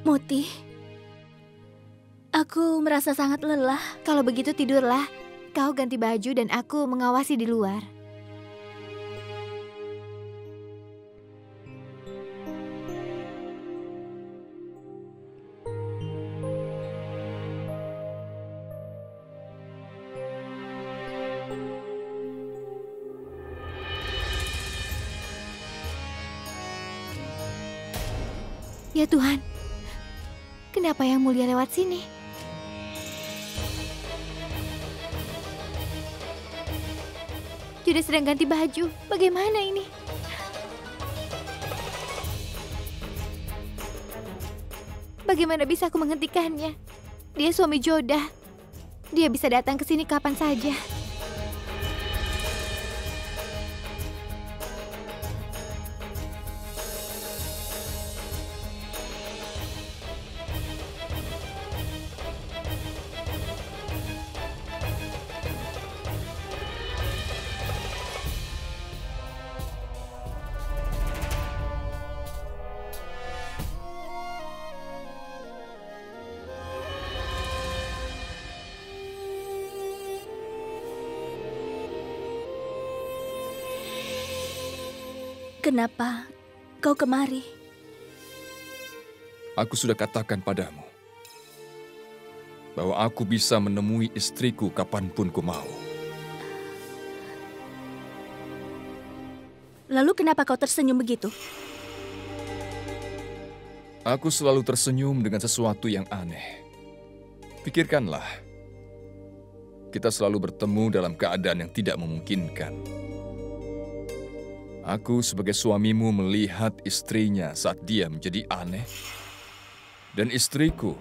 Muti, aku merasa sangat lelah. Kalau begitu tidurlah. Kau ganti baju dan aku mengawasi di luar. Ya Tuhan, kenapa Yang Mulia lewat sini? Judas sedang ganti baju. Bagaimana ini? Bagaimana bisa aku menghentikannya? Dia suami Joda. Dia bisa datang ke sini kapan saja. Kenapa kau kemari? Aku sudah katakan padamu bahwa aku bisa menemui istriku kapanpun ku mau. Lalu kenapa kau tersenyum begitu? Aku selalu tersenyum dengan sesuatu yang aneh. Pikirkanlah, kita selalu bertemu dalam keadaan yang tidak memungkinkan. Aku sebagai suamimu melihat istrinya saat dia menjadi aneh. Dan istriku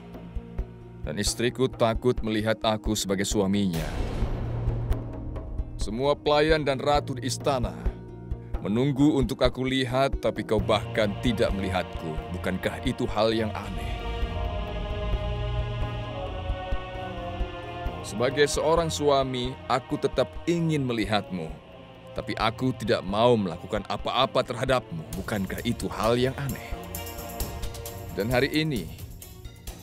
takut melihat aku sebagai suaminya. Semua pelayan dan ratu di istana menunggu untuk aku lihat, tapi kau bahkan tidak melihatku. Bukankah itu hal yang aneh? Sebagai seorang suami, aku tetap ingin melihatmu. Tapi aku tidak mau melakukan apa-apa terhadapmu. Bukankah itu hal yang aneh? Dan hari ini,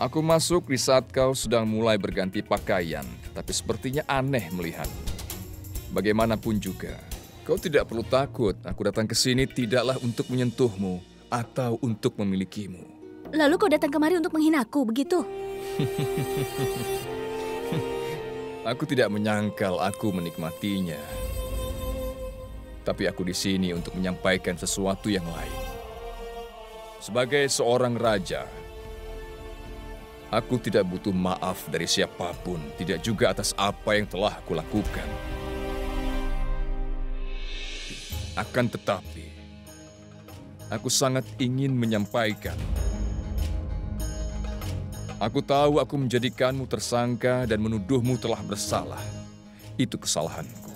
aku masuk di saat kau sedang mulai berganti pakaian. Tapi sepertinya aneh melihat. Bagaimanapun juga, kau tidak perlu takut. Aku datang ke sini tidaklah untuk menyentuhmu atau untuk memilikimu. Lalu kau datang kemari untuk menghinaku, begitu? Aku tidak menyangkal aku menikmatinya. Tapi aku di sini untuk menyampaikan sesuatu yang lain. Sebagai seorang raja, aku tidak butuh maaf dari siapapun, tidak juga atas apa yang telah kulakukan. Akan tetapi, aku sangat ingin menyampaikan. Aku tahu aku menjadikanmu tersangka dan menuduhmu telah bersalah. Itu kesalahanku.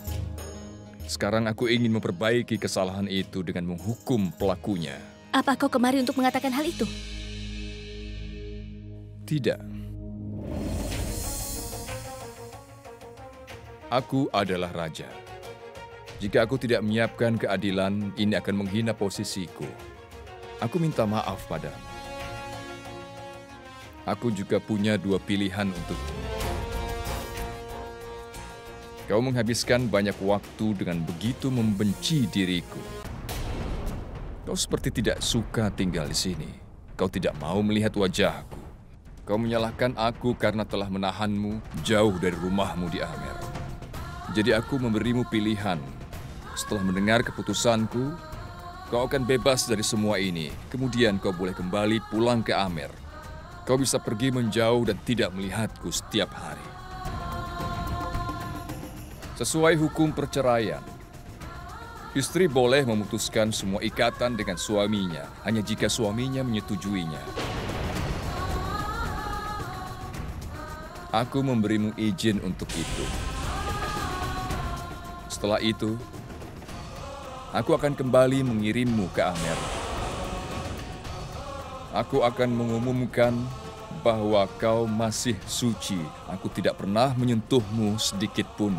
Sekarang aku ingin memperbaiki kesalahan itu dengan menghukum pelakunya. Apa kau kemari untuk mengatakan hal itu? Tidak. Aku adalah raja. Jika aku tidak menyiapkan keadilan, ini akan menghina posisiku. Aku minta maaf padamu. Aku juga punya dua pilihan untukmu. Kau menghabiskan banyak waktu dengan begitu membenci diriku. Kau seperti tidak suka tinggal di sini. Kau tidak mau melihat wajahku. Kau menyalahkan aku karena telah menahanmu jauh dari rumahmu di Amer. Jadi aku memberimu pilihan. Setelah mendengar keputusanku, kau akan bebas dari semua ini. Kemudian kau boleh kembali pulang ke Amer. Kau bisa pergi menjauh dan tidak melihatku setiap hari. Sesuai hukum perceraian, istri boleh memutuskan semua ikatan dengan suaminya hanya jika suaminya menyetujuinya. Aku memberimu izin untuk itu. Setelah itu, aku akan kembali mengirimmu ke Amer. Aku akan mengumumkan bahwa kau masih suci. Aku tidak pernah menyentuhmu sedikit pun.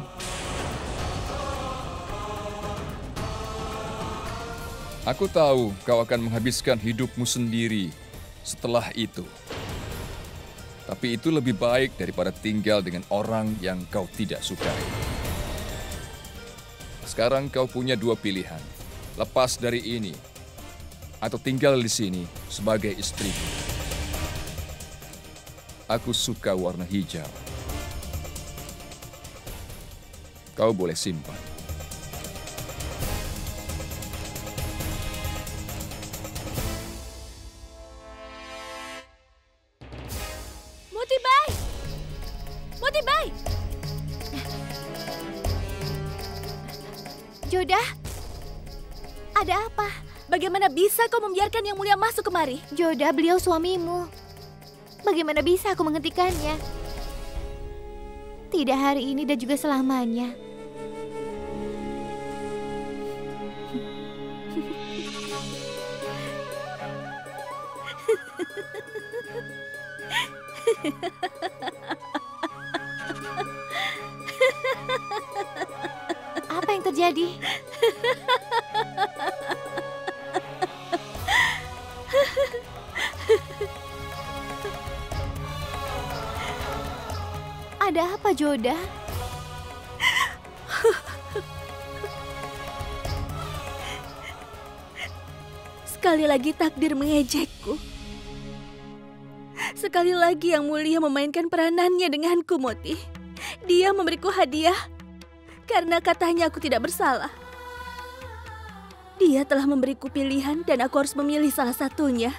Aku tahu kau akan menghabiskan hidupmu sendiri setelah itu. Tapi itu lebih baik daripada tinggal dengan orang yang kau tidak sukai. Sekarang kau punya dua pilihan. Lepas dari ini, atau tinggal di sini sebagai istriku. Aku suka warna hijau. Kau boleh simpan. Motibai! Motibai! Jodah, ada apa? Bagaimana bisa kau membiarkan Yang Mulia masuk kemari? Jodah, beliau suamimu. Bagaimana bisa aku menghentikannya? Tidak hari ini dan juga selamanya. Apa yang terjadi? Ada apa, Jodah? Sekali lagi takdir mengejekku. Sekali lagi Yang Mulia memainkan peranannya denganku, Moti. Dia memberiku hadiah karena katanya aku tidak bersalah. Dia telah memberiku pilihan dan aku harus memilih salah satunya.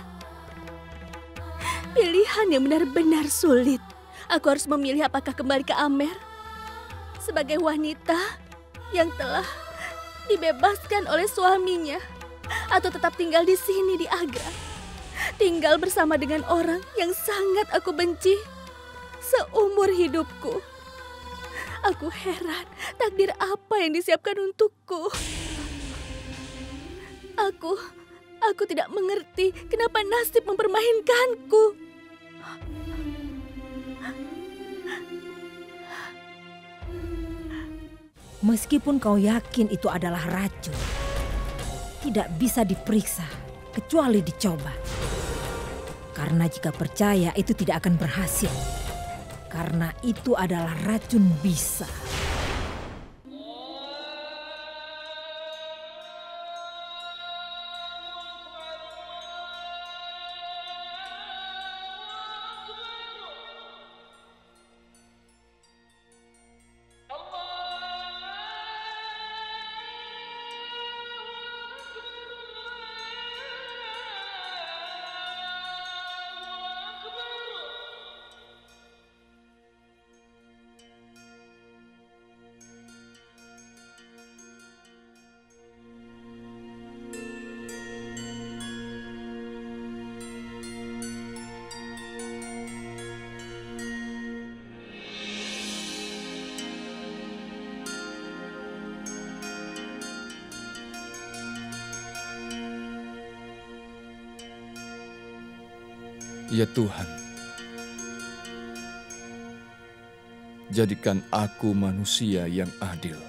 Pilihan yang benar-benar sulit. Aku harus memilih apakah kembali ke Amer sebagai wanita yang telah dibebaskan oleh suaminya, atau tetap tinggal di sini di Agra, tinggal bersama dengan orang yang sangat aku benci seumur hidupku. Aku heran takdir apa yang disiapkan untukku. Aku tidak mengerti kenapa nasib mempermainkanku. Meskipun kau yakin itu adalah racun, tidak bisa diperiksa kecuali dicoba. Karena jika percaya itu tidak akan berhasil. Karena itu adalah racun bisa. Ya Tuhan, jadikan aku manusia yang adil.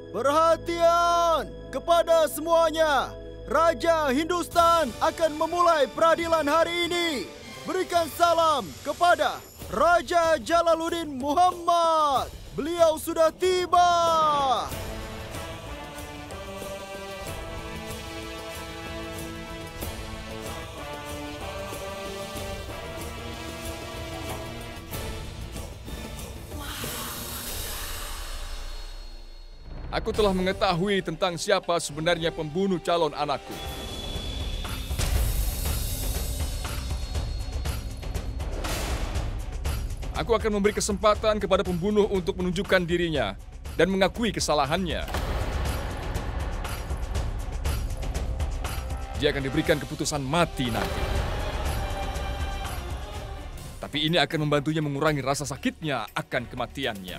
Perhatian kepada semuanya. Raja Hindustan akan memulai peradilan hari ini. Berikan salam kepada Raja Jalaluddin Muhammad. Beliau sudah tiba. Aku telah mengetahui tentang siapa sebenarnya pembunuh calon anakku. Aku akan memberi kesempatan kepada pembunuh untuk menunjukkan dirinya dan mengakui kesalahannya. Dia akan diberikan keputusan mati nanti. Tapi ini akan membantunya mengurangi rasa sakitnya akan kematiannya.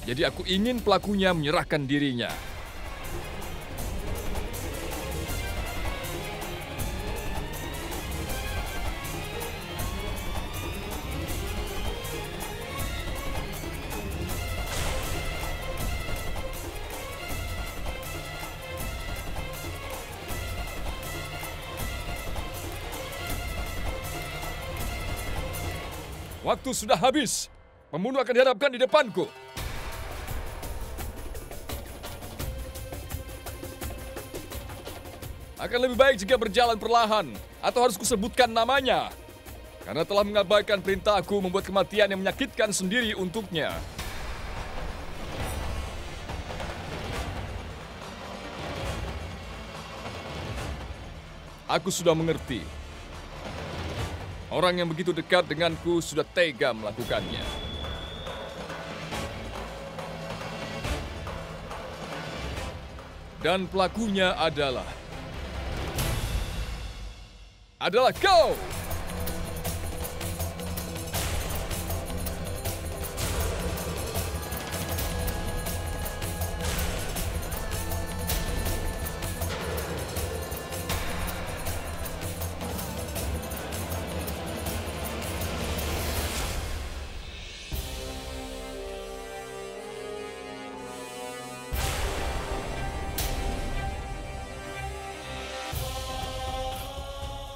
Jadi aku ingin pelakunya menyerahkan dirinya. Waktu sudah habis. Pembunuh akan dihadapkan di depanku. Akan lebih baik jika berjalan perlahan, atau harus kusebutkan namanya. Karena telah mengabaikan perintahku membuat kematian yang menyakitkan sendiri untuknya. Aku sudah mengerti. Orang yang begitu dekat denganku sudah tega melakukannya. Dan pelakunya adalah kau!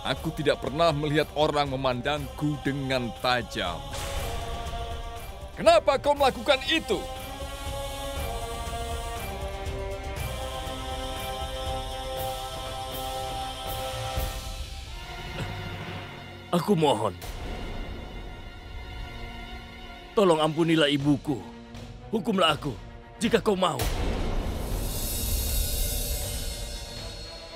Aku tidak pernah melihat orang memandangku dengan tajam. Kenapa kau melakukan itu? Aku mohon. Tolong ampunilah ibuku. Hukumlah aku jika kau mau.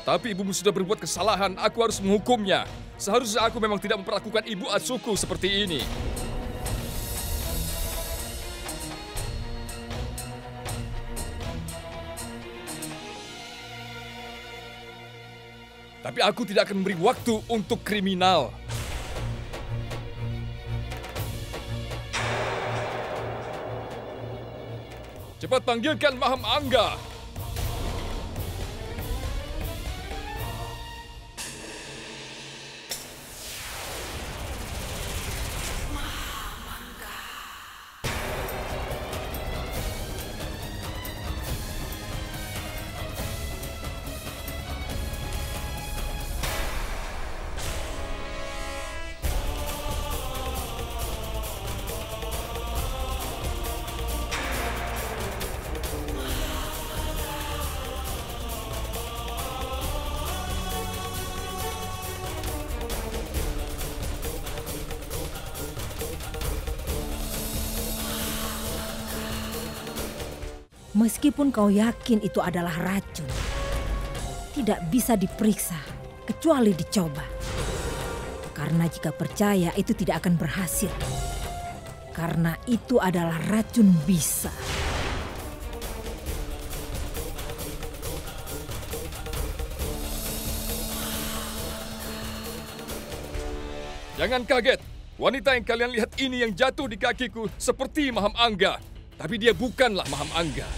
Tapi ibumu sudah berbuat kesalahan, aku harus menghukumnya. Seharusnya aku memang tidak memperlakukan ibu asuhku seperti ini. Tapi aku tidak akan memberi waktu untuk kriminal. Cepat panggilkan Maham Angga. Meskipun kau yakin itu adalah racun, tidak bisa diperiksa kecuali dicoba. Karena jika percaya itu tidak akan berhasil. Karena itu adalah racun bisa. Jangan kaget, wanita yang kalian lihat ini yang jatuh di kakiku seperti Maham Angga. Tapi dia bukanlah Maham Angga.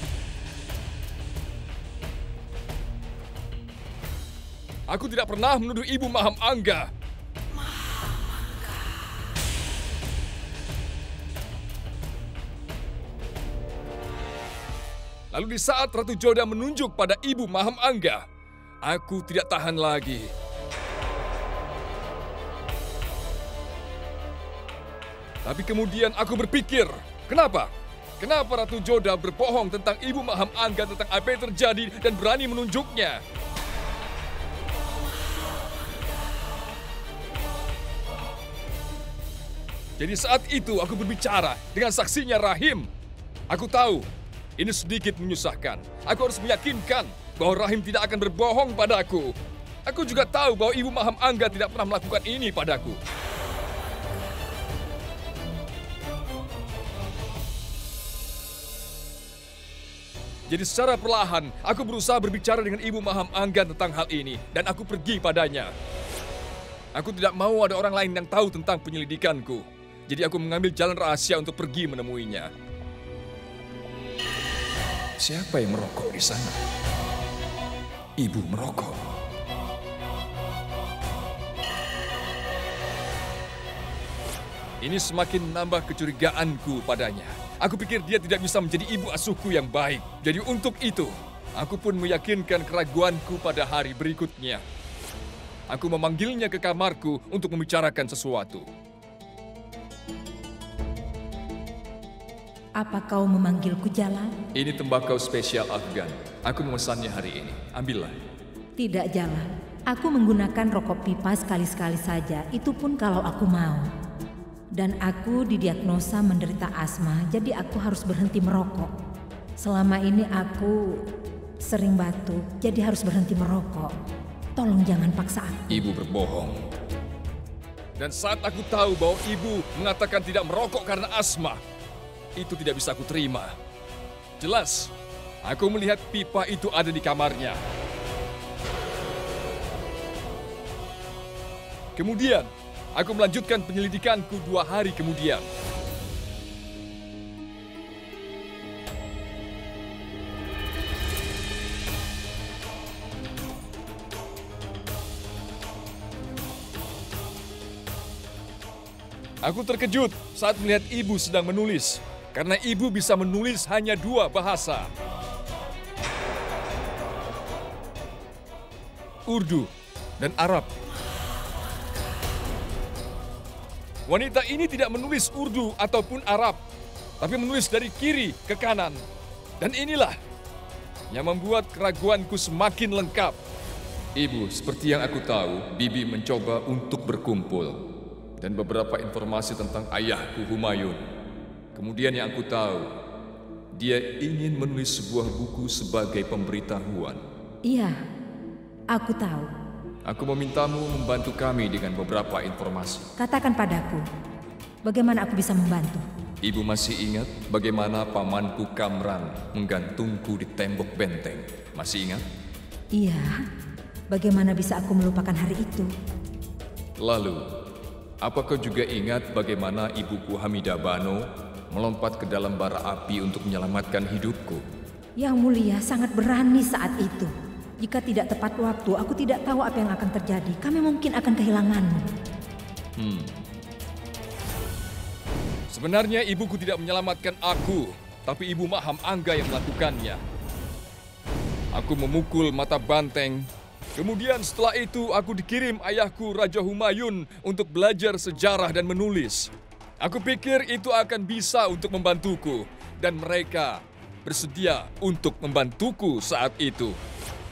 Aku tidak pernah menuduh ibu Maham Angga. Lalu di saat Ratu Joda menunjuk pada ibu Maham Angga, aku tidak tahan lagi. Tapi kemudian aku berpikir, kenapa? Kenapa Ratu Joda berbohong tentang ibu Maham Angga tentang apa yang terjadi dan berani menunjuknya? Jadi saat itu aku berbicara dengan saksinya Rahim. Aku tahu ini sedikit menyusahkan. Aku harus meyakinkan bahwa Rahim tidak akan berbohong padaku. Aku juga tahu bahwa ibu Maham Angga tidak pernah melakukan ini padaku. Jadi secara perlahan, aku berusaha berbicara dengan Ibu Maham Angga tentang hal ini. Dan aku pergi padanya. Aku tidak mau ada orang lain yang tahu tentang penyelidikanku. Jadi aku mengambil jalan rahasia untuk pergi menemuinya. Siapa yang merokok di sana? Ibu merokok. Ini semakin menambah kecurigaanku padanya. Aku pikir dia tidak bisa menjadi ibu asuhku yang baik. Jadi untuk itu, aku pun meyakinkan keraguanku pada hari berikutnya. Aku memanggilnya ke kamarku untuk membicarakan sesuatu. Apa kau memanggilku Jalal? Ini tembakau spesial Afgan. Aku memesannya hari ini. Ambillah. Tidak Jalal. Aku menggunakan rokok pipa sekali-sekali saja. Itu pun kalau aku mau. Dan aku didiagnosa menderita asma, jadi aku harus berhenti merokok. Selama ini aku sering batuk, jadi harus berhenti merokok. Tolong jangan paksa aku. Ibu berbohong. Dan saat aku tahu bahwa ibu mengatakan tidak merokok karena asma, itu tidak bisa aku terima. Jelas, aku melihat pipa itu ada di kamarnya. Kemudian, aku melanjutkan penyelidikanku 2 hari kemudian. Aku terkejut saat melihat ibu sedang menulis. Karena ibu bisa menulis hanya 2 bahasa. Urdu dan Arab. Wanita ini tidak menulis Urdu ataupun Arab, tapi menulis dari kiri ke kanan. Dan inilah yang membuat keraguanku semakin lengkap. Ibu, seperti yang aku tahu, Bibi mencoba untuk berkumpul. Dan beberapa informasi tentang ayahku Humayun. Kemudian yang aku tahu, dia ingin menulis sebuah buku sebagai pemberitahuan. Iya, aku tahu. Aku memintamu membantu kami dengan beberapa informasi. Katakan padaku, bagaimana aku bisa membantu? Ibu masih ingat bagaimana pamanku Kamran menggantungku di tembok benteng? Masih ingat? Iya, bagaimana bisa aku melupakan hari itu? Lalu, apa kau juga ingat bagaimana ibuku Hamidah Bano melompat ke dalam bara api untuk menyelamatkan hidupku? Yang mulia sangat berani saat itu. Jika tidak tepat waktu, aku tidak tahu apa yang akan terjadi. Kami mungkin akan kehilanganmu. Sebenarnya ibuku tidak menyelamatkan aku, tapi Ibu Maham Angga yang melakukannya. Aku memukul mata banteng. Kemudian setelah itu aku dikirim ayahku Raja Humayun untuk belajar sejarah dan menulis. Aku pikir itu akan bisa untuk membantuku. Dan mereka bersedia untuk membantuku saat itu.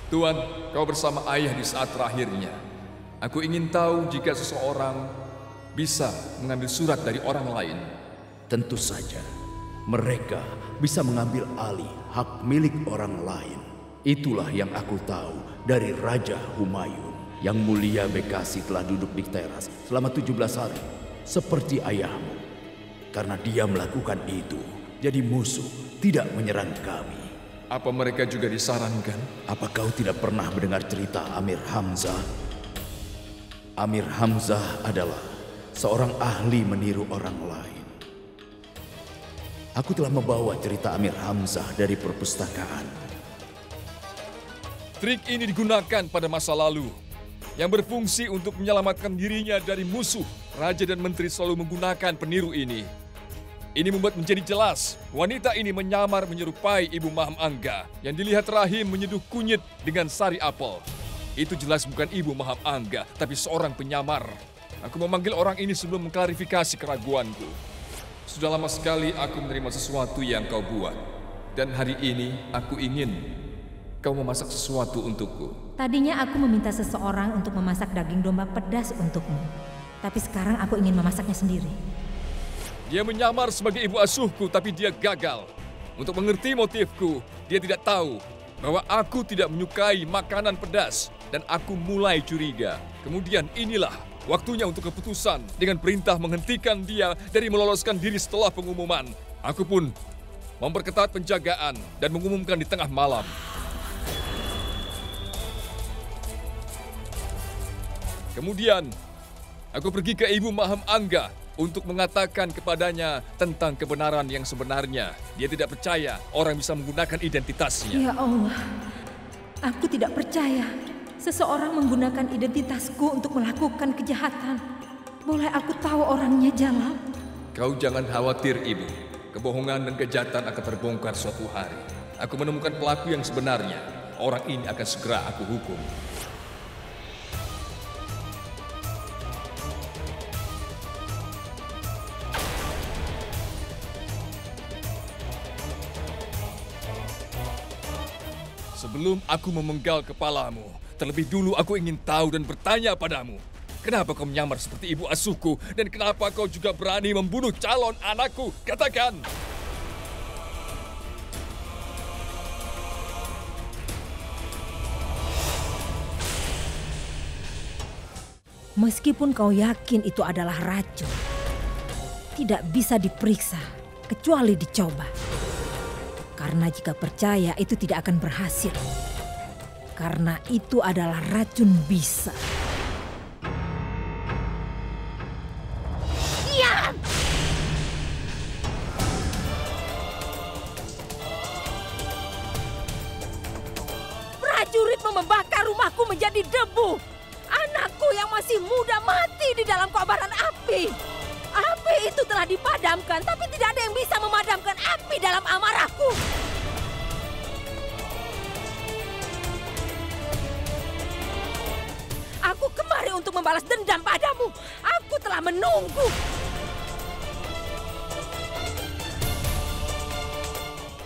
Tuan, kau bersama ayah di saat terakhirnya. Aku ingin tahu jika seseorang bisa mengambil surat dari orang lain. Tentu saja, mereka bisa mengambil alih hak milik orang lain. Itulah yang aku tahu dari Raja Humayun. Yang mulia Bekasi telah duduk di teras selama 17 hari, seperti ayahmu. Karena dia melakukan itu, jadi musuh tidak menyerang kami. Apa mereka juga disarankan? Apa kau tidak pernah mendengar cerita Amir Hamzah? Amir Hamzah adalah seorang ahli meniru orang lain. Aku telah membawa cerita Amir Hamzah dari perpustakaan. Trik ini digunakan pada masa lalu, yang berfungsi untuk menyelamatkan dirinya dari musuh. Raja dan menteri selalu menggunakan peniru ini. Ini membuat menjadi jelas, wanita ini menyamar menyerupai Ibu Maham Angga yang dilihat Rahim menyeduh kunyit dengan sari apel. Itu jelas bukan Ibu Maham Angga, tapi seorang penyamar. Aku memanggil orang ini sebelum mengklarifikasi keraguanku. Sudah lama sekali aku menerima sesuatu yang kau buat. Dan hari ini aku ingin kau memasak sesuatu untukku. Tadinya aku meminta seseorang untuk memasak daging domba pedas untukmu. Tapi sekarang aku ingin memasaknya sendiri. Dia menyamar sebagai ibu asuhku, tapi dia gagal. Untuk mengerti motifku, dia tidak tahu bahwa aku tidak menyukai makanan pedas. Dan aku mulai curiga. Kemudian inilah waktunya untuk keputusan dengan perintah menghentikan dia dari meloloskan diri setelah pengumuman. Aku pun memperketat penjagaan, dan mengumumkan di tengah malam. Kemudian, aku pergi ke Ibu Maham Angga untuk mengatakan kepadanya tentang kebenaran yang sebenarnya. Dia tidak percaya orang bisa menggunakan identitasnya. Ya Allah, aku tidak percaya seseorang menggunakan identitasku untuk melakukan kejahatan. Boleh aku tahu orangnya, Jalal? Kau jangan khawatir, Ibu. Kebohongan dan kejahatan akan terbongkar suatu hari. Aku menemukan pelaku yang sebenarnya. Orang ini akan segera aku hukum. Sebelum aku memenggal kepalamu, terlebih dulu aku ingin tahu dan bertanya padamu. Kenapa kau menyamar seperti ibu asuhku? Dan kenapa kau juga berani membunuh calon anakku? Katakan! Meskipun kau yakin itu adalah racun, tidak bisa diperiksa kecuali dicoba. Karena jika percaya itu tidak akan berhasil. Karena itu adalah racun bisa. Diam! Prajurit membakar rumahku menjadi debu. Anakku yang masih muda mati di dalam kobaran api. Api itu telah dipadamkan, tapi tidak ada yang bisa memadamkan api dalam amarahku. Aku kemari untuk membalas dendam padamu. Aku telah menunggu.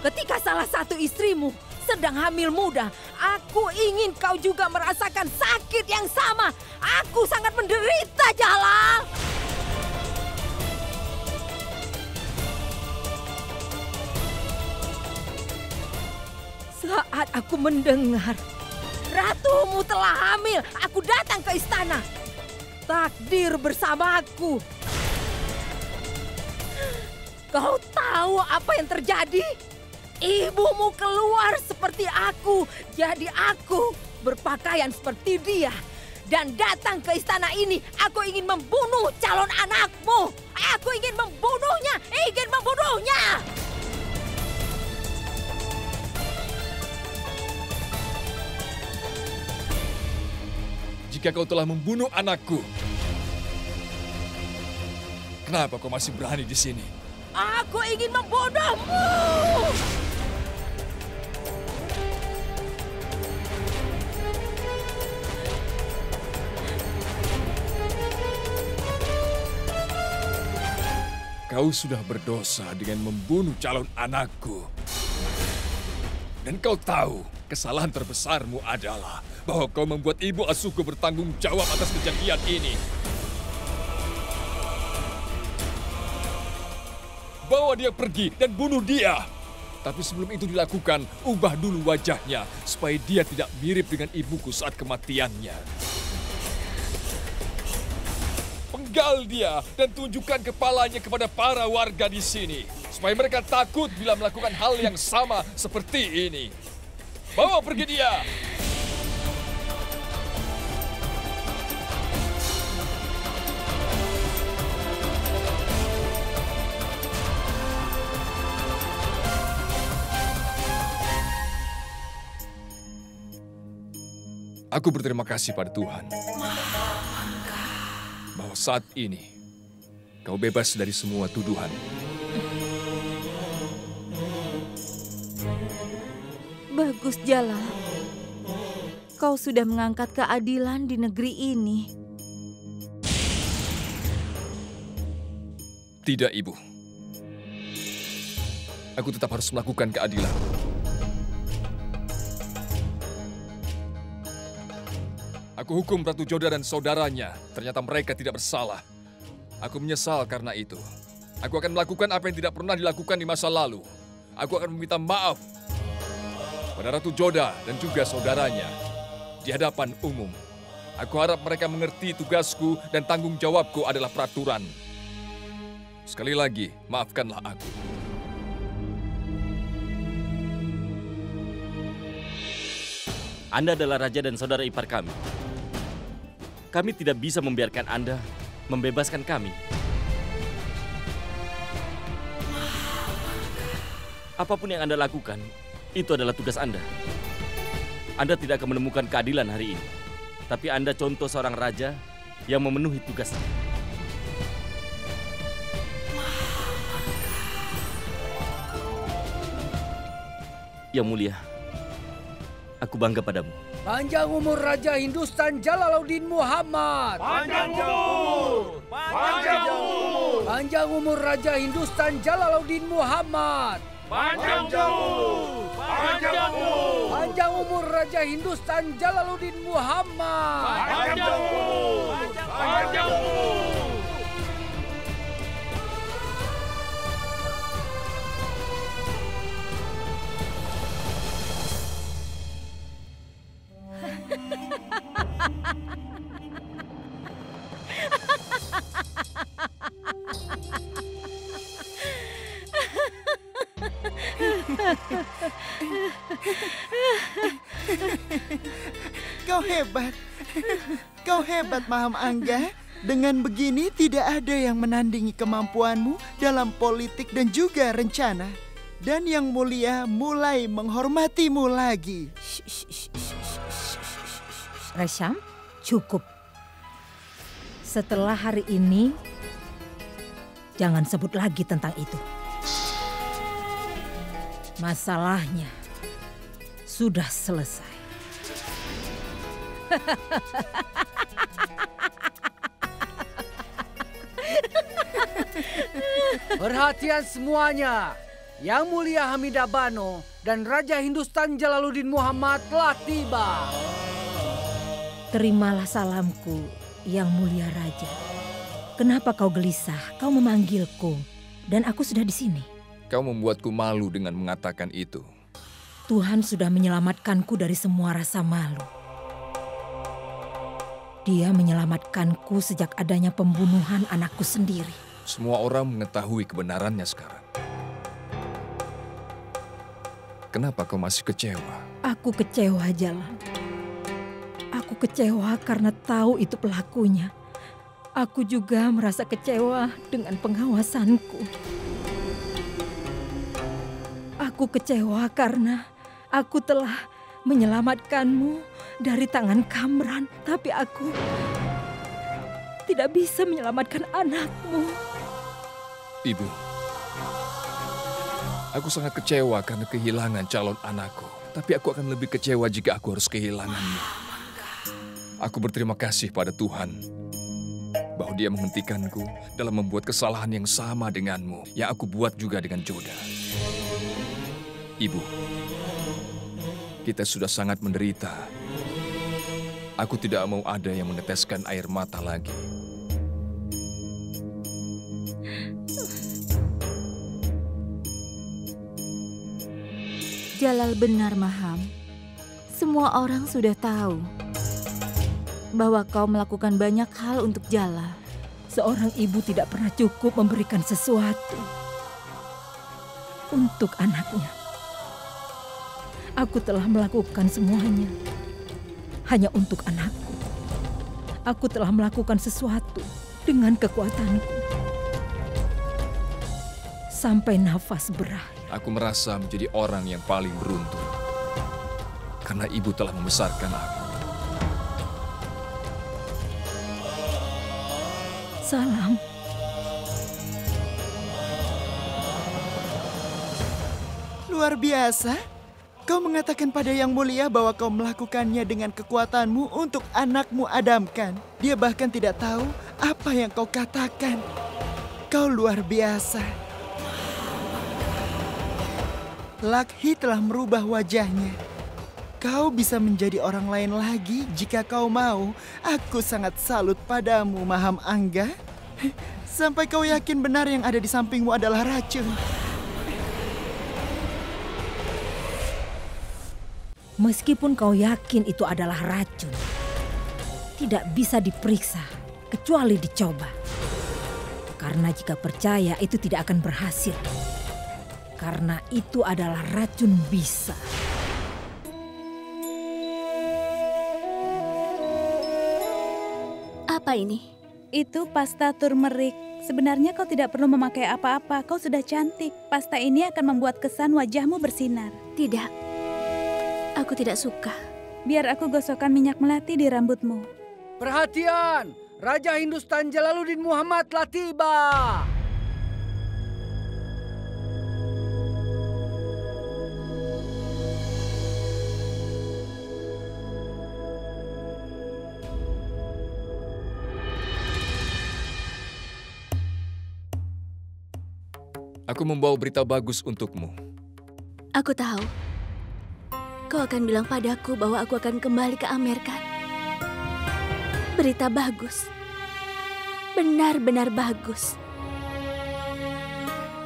Ketika salah satu istrimu sedang hamil muda, aku ingin kau juga merasakan sakit yang sama. Aku sangat menderita, Jalal. Saat aku mendengar ratumu telah hamil, aku datang ke istana. Takdir bersamaku. Kau tahu apa yang terjadi? Ibumu keluar seperti aku, jadi aku berpakaian seperti dia. Dan datang ke istana ini, aku ingin membunuh calon anakmu. Aku ingin membunuhnya, ingin membunuhnya. Jika kau telah membunuh anakku, kenapa kau masih berani di sini? Aku ingin membunuhmu. Kau sudah berdosa dengan membunuh calon anakku. Dan kau tahu, kesalahan terbesarmu adalah bahwa kau membuat ibu asuhku bertanggung jawab atas kejadian ini. Bawa dia pergi dan bunuh dia. Tapi sebelum itu dilakukan, ubah dulu wajahnya supaya dia tidak mirip dengan ibuku saat kematiannya. Penggal dia dan tunjukkan kepalanya kepada para warga di sini. Supaya mereka takut bila melakukan hal yang sama seperti ini. Bawa pergi dia! Aku berterima kasih pada Tuhan bahwa saat ini kau bebas dari semua tuduhan. Bagus, Jalal. Kau sudah mengangkat keadilan di negeri ini. Tidak, Ibu. Aku tetap harus melakukan keadilan. Aku hukum Ratu Joda dan saudaranya. Ternyata mereka tidak bersalah. Aku menyesal karena itu. Aku akan melakukan apa yang tidak pernah dilakukan di masa lalu. Aku akan meminta maaf pada Ratu Joda dan juga saudaranya di hadapan umum. Aku harap mereka mengerti tugasku dan tanggung jawabku adalah peraturan. Sekali lagi, maafkanlah aku. Anda adalah raja dan saudara ipar kami. Kami tidak bisa membiarkan Anda membebaskan kami. Apapun yang Anda lakukan, itu adalah tugas Anda. Anda tidak akan menemukan keadilan hari ini. Tapi Anda contoh seorang raja yang memenuhi tugasnya. Yang mulia, aku bangga padamu. Panjang umur Raja Hindustan Jalaluddin Muhammad. Panjang umur. Panjang umur. Panjang umur Raja Hindustan Jalaluddin Muhammad. Panjang umur. Panjang umur. Panjang umur Raja Hindustan Jalaluddin Muhammad. Panjang umur. Panjang umur. Kau hebat. Kau hebat, Maham Angga. Dengan begini tidak ada yang menandingi kemampuanmu dalam politik dan juga rencana. Dan yang mulia mulai menghormatimu lagi. Resham, cukup. Setelah hari ini, jangan sebut lagi tentang itu. Masalahnya sudah selesai. Perhatian semuanya. Yang Mulia Hamidah Bano dan Raja Hindustan Jalaluddin Muhammad telah tiba. Terimalah salamku, Yang Mulia Raja. Kenapa kau gelisah? Kau memanggilku dan aku sudah di sini. Kau membuatku malu dengan mengatakan itu. Tuhan sudah menyelamatkanku dari semua rasa malu. Dia menyelamatkanku sejak adanya pembunuhan anakku sendiri. Semua orang mengetahui kebenarannya sekarang. Kenapa kau masih kecewa? Aku kecewa, Jalal. Aku kecewa karena tahu itu pelakunya. Aku juga merasa kecewa dengan pengawasanku. Aku kecewa karena aku telah menyelamatkanmu dari tangan Kamran. Tapi aku tidak bisa menyelamatkan anakmu. Ibu, aku sangat kecewa karena kehilangan calon anakku. Tapi aku akan lebih kecewa jika aku harus kehilanganmu. Aku berterima kasih pada Tuhan bahwa Dia menghentikanku dalam membuat kesalahan yang sama denganmu, yang aku buat juga dengan Joda. Ibu, kita sudah sangat menderita. Aku tidak mau ada yang meneteskan air mata lagi. Jalal benar, Maham. Semua orang sudah tahu bahwa kau melakukan banyak hal untuk Jalal. Seorang ibu tidak pernah cukup memberikan sesuatu untuk anaknya. Aku telah melakukan semuanya hanya untuk anakku. Aku telah melakukan sesuatu dengan kekuatanku sampai nafas berakhir. Aku merasa menjadi orang yang paling beruntung karena ibu telah membesarkan aku. Salam. Luar biasa. Kau mengatakan pada Yang Mulia bahwa kau melakukannya dengan kekuatanmu untuk anakmu Adamkan. Dia bahkan tidak tahu apa yang kau katakan. Kau luar biasa. Lakhi telah merubah wajahnya. Kau bisa menjadi orang lain lagi jika kau mau. Aku sangat salut padamu, Maham Angga. Sampai kau yakin benar yang ada di sampingmu adalah racun. Meskipun kau yakin itu adalah racun, tidak bisa diperiksa kecuali dicoba. Karena jika percaya itu tidak akan berhasil. Karena itu adalah racun bisa. Apa ini? Itu pasta turmerik. Sebenarnya kau tidak perlu memakai apa-apa, kau sudah cantik. Pasta ini akan membuat kesan wajahmu bersinar. Tidak, aku tidak suka. Biar aku gosokkan minyak melati di rambutmu. Perhatian, Raja Hindustan Jalaluddin Muhammad telah tiba. Aku membawa berita bagus untukmu. Aku tahu. Kau akan bilang padaku bahwa aku akan kembali ke Amerika. Berita bagus. Benar-benar bagus.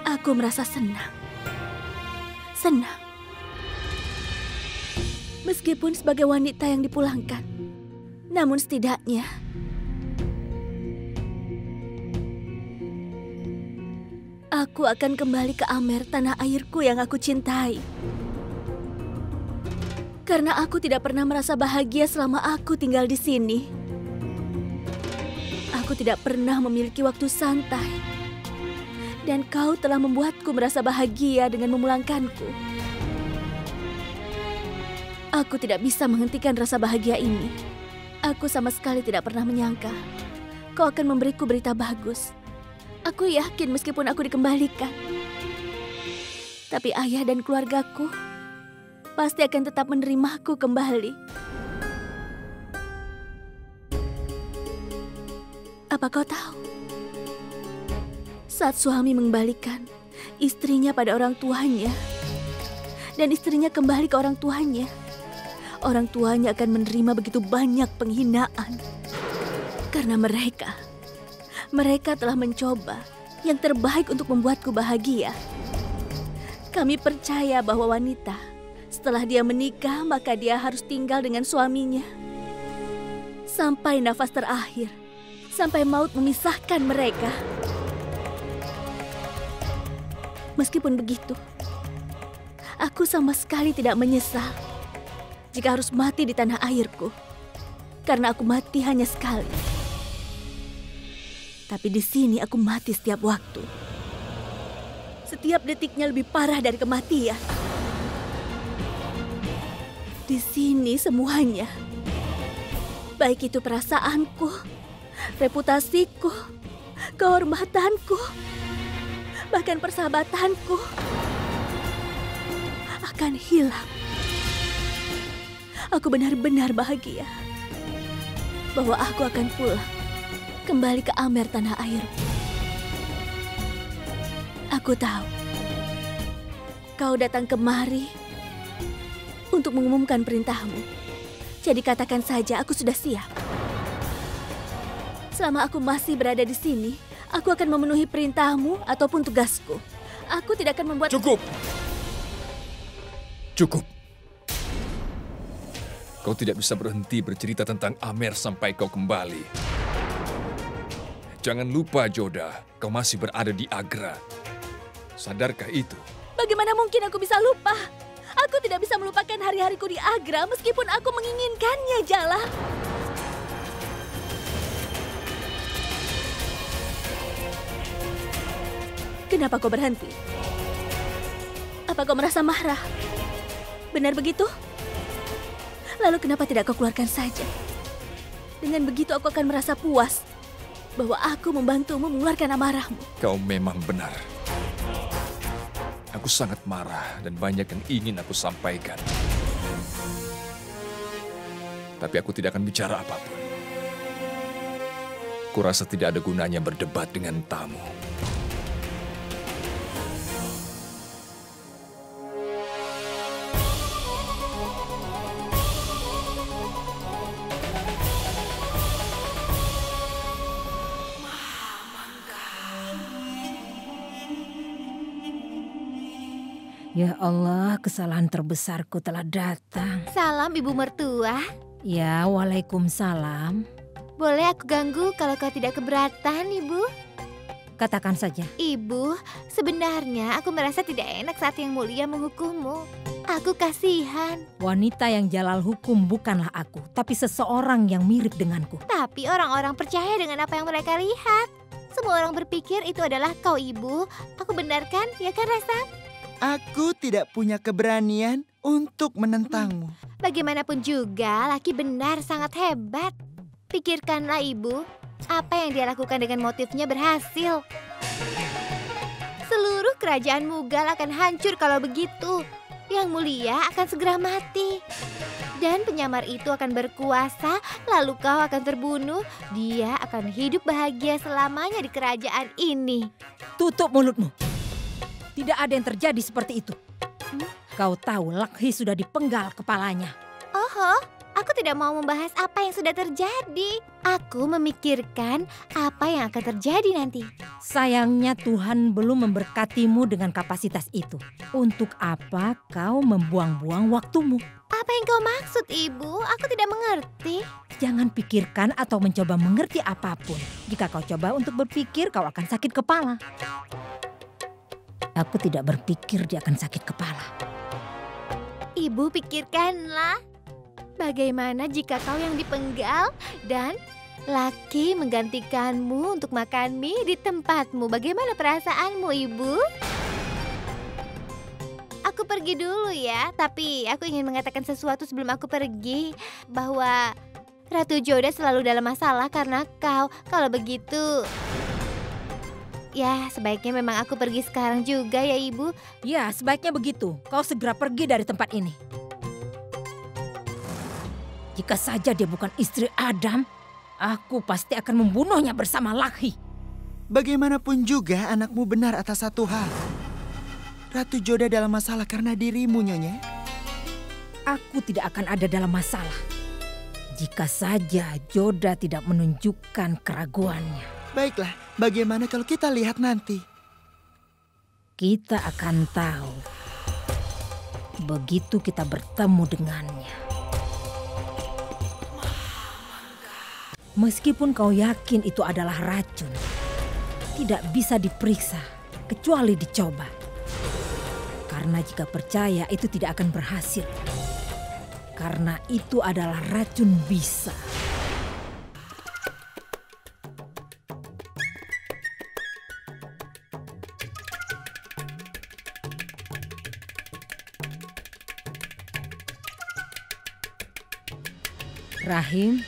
Aku merasa senang. Senang. Meskipun sebagai wanita yang dipulangkan. Namun setidaknya aku akan kembali ke Amer, tanah airku yang aku cintai. Karena aku tidak pernah merasa bahagia selama aku tinggal di sini. Aku tidak pernah memiliki waktu santai. Dan kau telah membuatku merasa bahagia dengan memulangkanku. Aku tidak bisa menghentikan rasa bahagia ini. Aku sama sekali tidak pernah menyangka kau akan memberiku berita bagus. Aku yakin meskipun aku dikembalikan. Tapi ayah dan keluargaku pasti akan tetap menerimaku kembali. Apa kau tahu? Saat suami mengembalikan istrinya pada orang tuanya, dan istrinya kembali ke orang tuanya akan menerima begitu banyak penghinaan. Karena mereka telah mencoba yang terbaik untuk membuatku bahagia. Kami percaya bahwa wanita, setelah dia menikah, maka dia harus tinggal dengan suaminya. Sampai nafas terakhir, sampai maut memisahkan mereka. Meskipun begitu, aku sama sekali tidak menyesal jika harus mati di tanah airku. Karena aku mati hanya sekali. Tapi di sini aku mati setiap waktu. Setiap detiknya lebih parah dari kematian. Di sini semuanya, baik itu perasaanku, reputasiku, kehormatanku, bahkan persahabatanku, akan hilang. Aku benar-benar bahagia bahwa aku akan pulang kembali ke Amer, tanah airku. Aku tahu kau datang kemari untuk mengumumkan perintahmu. Jadi katakan saja aku sudah siap. Selama aku masih berada di sini, aku akan memenuhi perintahmu ataupun tugasku. Aku tidak akan membuat... Cukup! Cukup! Kau tidak bisa berhenti bercerita tentang Amer sampai kau kembali. Jangan lupa, Joda, kau masih berada di Agra. Sadarkah itu? Bagaimana mungkin aku bisa lupa? Aku tidak bisa melupakan hari-hariku di Agra meskipun aku menginginkannya, Jala. Kenapa kau berhenti? Apa kau merasa marah? Benar begitu? Lalu kenapa tidak kau keluarkan saja? Dengan begitu aku akan merasa puas bahwa aku membantumu mengeluarkan amarahmu. Kau memang benar. Aku sangat marah dan banyak yang ingin aku sampaikan. Tapi aku tidak akan bicara apapun. Kurasa tidak ada gunanya berdebat dengan tamu. Ya Allah, kesalahan terbesarku telah datang. Salam Ibu Mertua. Ya, waalaikumsalam. Boleh aku ganggu kalau kau tidak keberatan, Ibu? Katakan saja. Ibu, sebenarnya aku merasa tidak enak saat Yang Mulia menghukummu. Aku kasihan. Wanita yang jalal hukum bukanlah aku, tapi seseorang yang mirip denganku. Tapi orang-orang percaya dengan apa yang mereka lihat. Semua orang berpikir itu adalah kau, Ibu. Aku benar kan? Ya kan, Rasa? Aku tidak punya keberanian untuk menentangmu. Bagaimanapun juga, laki benar sangat hebat. Pikirkanlah, Ibu. Apa yang dia lakukan dengan motifnya berhasil. Seluruh kerajaan Mughal akan hancur kalau begitu. Yang Mulia akan segera mati. Dan penyamar itu akan berkuasa, lalu kau akan terbunuh. Dia akan hidup bahagia selamanya di kerajaan ini. Tutup mulutmu. Tidak ada yang terjadi seperti itu. Kau tahu Lakhi sudah dipenggal kepalanya. Oh, aku tidak mau membahas apa yang sudah terjadi. Aku memikirkan apa yang akan terjadi nanti. Sayangnya Tuhan belum memberkatimu dengan kapasitas itu. Untuk apa kau membuang-buang waktumu? Apa yang kau maksud, Ibu? Aku tidak mengerti. Jangan pikirkan atau mencoba mengerti apapun. Jika kau coba untuk berpikir, kau akan sakit kepala. Aku tidak berpikir dia akan sakit kepala. Ibu, pikirkanlah. Bagaimana jika kau yang dipenggal dan laki menggantikanmu untuk makan mie di tempatmu? Bagaimana perasaanmu, Ibu? Aku pergi dulu ya, tapi aku ingin mengatakan sesuatu sebelum aku pergi. Bahwa Ratu Joda selalu dalam masalah karena kau. Kalau begitu, ya sebaiknya memang aku pergi sekarang juga ya, Ibu. Ya, sebaiknya begitu. Kau segera pergi dari tempat ini. Jika saja dia bukan istri Adam, aku pasti akan membunuhnya bersama Lakhi. Bagaimanapun juga anakmu benar atas satu hal. Ratu Joda dalam masalah karena dirimu, Nyonya. Aku tidak akan ada dalam masalah. Jika saja Joda tidak menunjukkan keraguannya. Baiklah, bagaimana kalau kita lihat nanti? Kita akan tahu. Begitu kita bertemu dengannya. Meskipun kau yakin itu adalah racun, tidak bisa diperiksa kecuali dicoba. Karena jika percaya itu tidak akan berhasil. Karena itu adalah racun bisa. Rahim,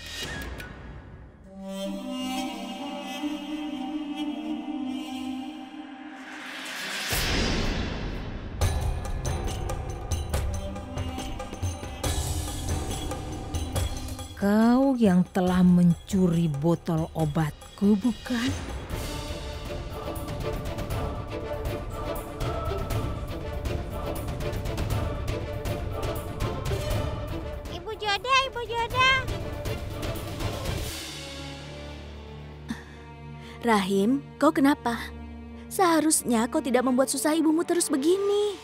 kau yang telah mencuri botol obatku, bukan? Ibu Joda, Ibu Joda. Rahim, kau kenapa? Seharusnya kau tidak membuat susah ibumu terus begini.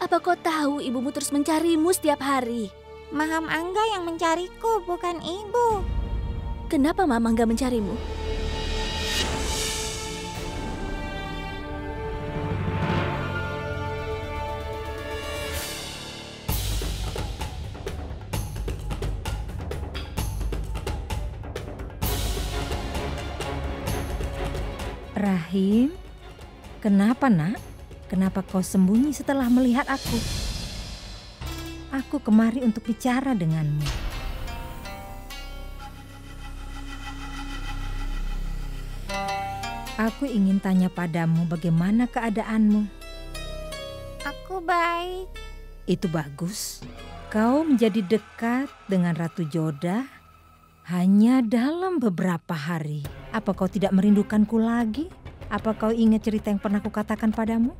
Apa kau tahu ibumu terus mencarimu setiap hari? Maham Angga yang mencariku, bukan ibu. Kenapa Mama Angga mencarimu? Rahim, kenapa nak? Kenapa kau sembunyi setelah melihat aku? Aku kemari untuk bicara denganmu. Aku ingin tanya padamu bagaimana keadaanmu. Aku baik. Itu bagus. Kau menjadi dekat dengan Ratu Joda hanya dalam beberapa hari. Apa kau tidak merindukanku lagi? Apa kau ingat cerita yang pernah kukatakan padamu?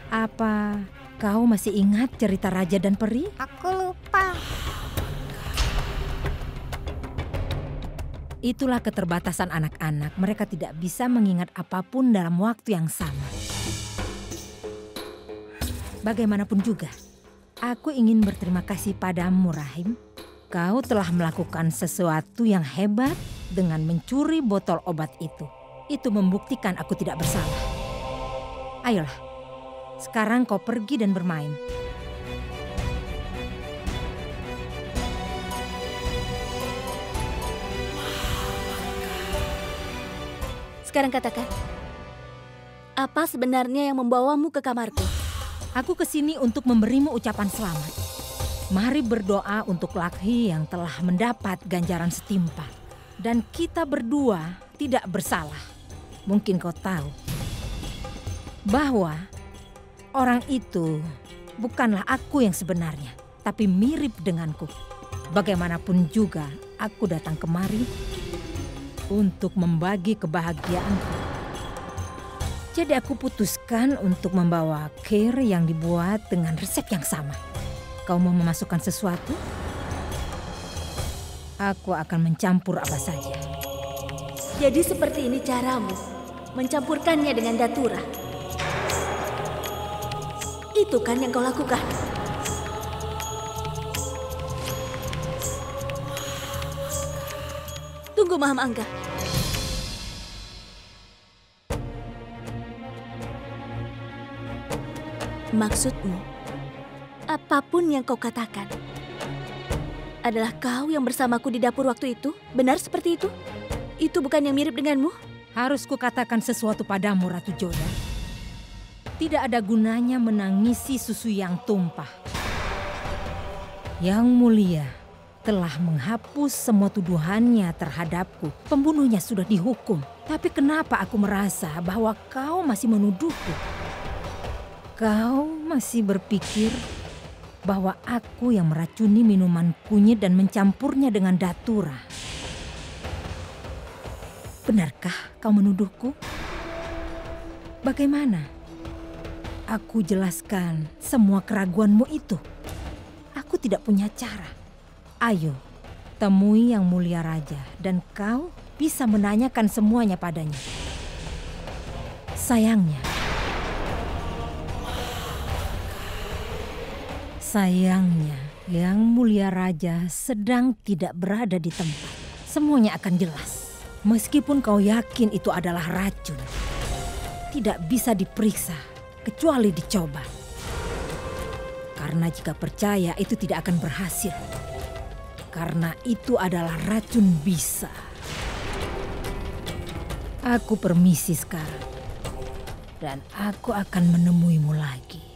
Apa kau masih ingat cerita Raja dan Peri? Aku lupa. Itulah keterbatasan anak-anak. Mereka tidak bisa mengingat apapun dalam waktu yang sama. Bagaimanapun juga, aku ingin berterima kasih padamu, Rahim. Kau telah melakukan sesuatu yang hebat dengan mencuri botol obat itu. Itu membuktikan aku tidak bersalah. Ayolah, sekarang kau pergi dan bermain. Sekarang katakan, apa sebenarnya yang membawamu ke kamarku? Aku kesini untuk memberimu ucapan selamat. Mari berdoa untuk Lakhi yang telah mendapat ganjaran setimpal. Dan kita berdua tidak bersalah. Mungkin kau tahu bahwa orang itu bukanlah aku yang sebenarnya, tapi mirip denganku. Bagaimanapun juga, aku datang kemari untuk membagi kebahagiaanku. Jadi aku putuskan untuk membawa kheer yang dibuat dengan resep yang sama. Kau mau memasukkan sesuatu? Aku akan mencampur apa saja. Jadi seperti ini caramu, mencampurkannya dengan datura. Itu kan yang kau lakukan. Tunggu Maham Angga. Maksudmu, apapun yang kau katakan, adalah kau yang bersamaku di dapur waktu itu? Benar seperti itu? Itu bukan yang mirip denganmu? Harus kukatakan sesuatu padamu, Ratu Joda. Tidak ada gunanya menangisi susu yang tumpah. Yang Mulia telah menghapus semua tuduhannya terhadapku. Pembunuhnya sudah dihukum. Tapi kenapa aku merasa bahwa kau masih menuduhku? Kau masih berpikir bahwa aku yang meracuni minuman kunyit dan mencampurnya dengan datura. Benarkah kau menuduhku? Bagaimana? Aku jelaskan semua keraguanmu itu. Aku tidak punya cara. Ayo, temui Yang Mulia Raja dan kau bisa menanyakan semuanya padanya. Sayangnya, Yang Mulia Raja sedang tidak berada di tempat. Semuanya akan jelas. Meskipun kau yakin itu adalah racun, tidak bisa diperiksa kecuali dicoba. Karena jika percaya itu tidak akan berhasil. Karena itu adalah racun bisa. Aku permisi sekarang. Dan aku akan menemuimu lagi.